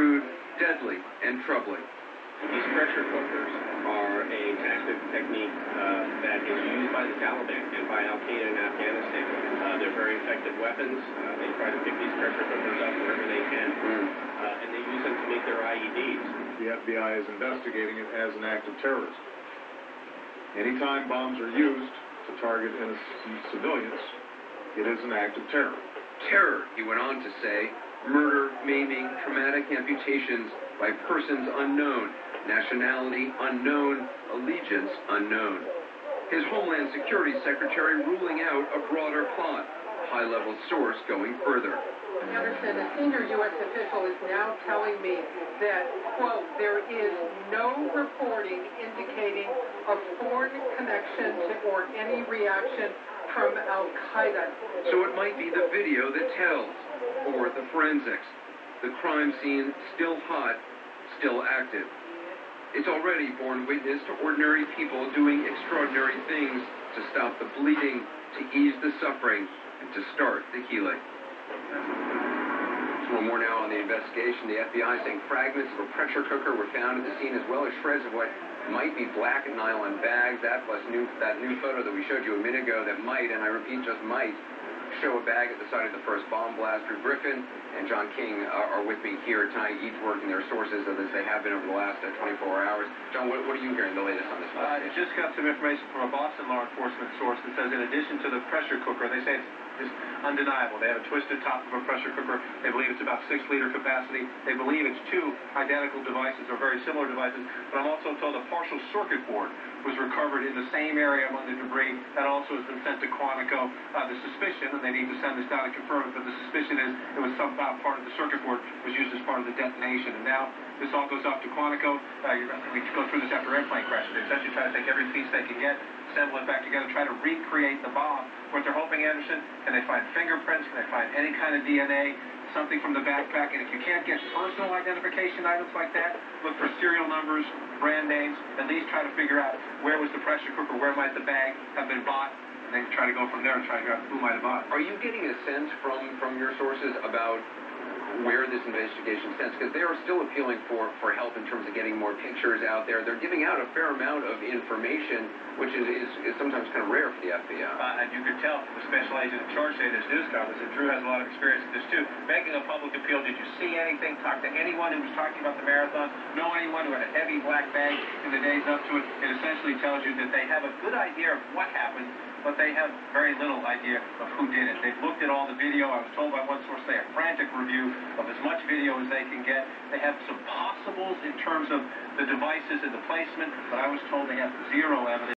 crude, deadly, and troubling. These pressure cookers are a tactic technique that is used by the Taliban and by Al-Qaeda in Afghanistan. They're very effective weapons. They try to pick these pressure cookers up wherever they can, and they use them to make their IEDs. The FBI is investigating it as an act of terrorism. Anytime bombs are used to target innocent civilians, it is an act of terror. Terror, he went on to say, murder, maiming, traumatic amputations by persons unknown, nationality unknown, allegiance unknown. His Homeland Security Secretary ruling out a broader plot, a high-level source going further. Anderson, a senior U.S. official, is now telling me that, quote, there is no reporting indicating a foreign connection or any reaction from Al-Qaeda. So it might be the video that tells, or the forensics. The crime scene still hot, still active. It's already borne witness to ordinary people doing extraordinary things to stop the bleeding, to ease the suffering, and to start the healing. More now on the investigation. The FBI saying fragments of a pressure cooker were found at the scene, as well as shreds of what might be black nylon bags. That plus that new photo that we showed you a minute ago that might, and I repeat, just might, show a bag at the site of the first bomb blast. Drew Griffin and John King are with me here, tying each working their sources as they have been over the last 24 hours. John, what are you hearing the latest on this? I just got some information from a Boston law enforcement source that says in addition to the pressure cooker, they say it's undeniable. They have a twisted top of a pressure cooker. They believe it's about 6-liter capacity. They believe it's 2 identical devices or very similar devices. But I'm also told a partial circuit board was recovered in the same area among the debris. That also has been sent to Quantico. The suspicion, and they need to send this down and confirm it, but the suspicion is it was some part of the circuit board was used as part of the detonation. And now this all goes off to Quantico. We go through this after airplane crash. They essentially try to take every piece they can get, assemble it back together, try to recreate the bomb. What they're hoping, Anderson, can they find fingerprints? Can they find any kind of DNA? Something from the backpack? And if you can't get personal identification items like that, look for serial numbers, brand names, at least try to figure out where was the pressure cooker, where might the bag have been bought, and then try to go from there and try to figure out who might have bought it. Are you getting a sense from your sources about where this investigation stands? Because they are still appealing for help in terms of getting more pictures out there. They're giving out a fair amount of information, which is sometimes kind of rare for the FBI. And you could tell from the special agent in charge today, this news conference, that Drew has a lot of experience with this too. Making a public appeal, did you see anything? Talk to anyone who was talking about the marathon? Know anyone who had a heavy black bag in the days up to it? It essentially tells you that they have a good idea of what happened, but they have very little idea of who did it. They've looked at all the video. I was told by one source they have frantic review of as much video as they can get. They have some possibles in terms of the devices and the placement, but I was told they have zero evidence.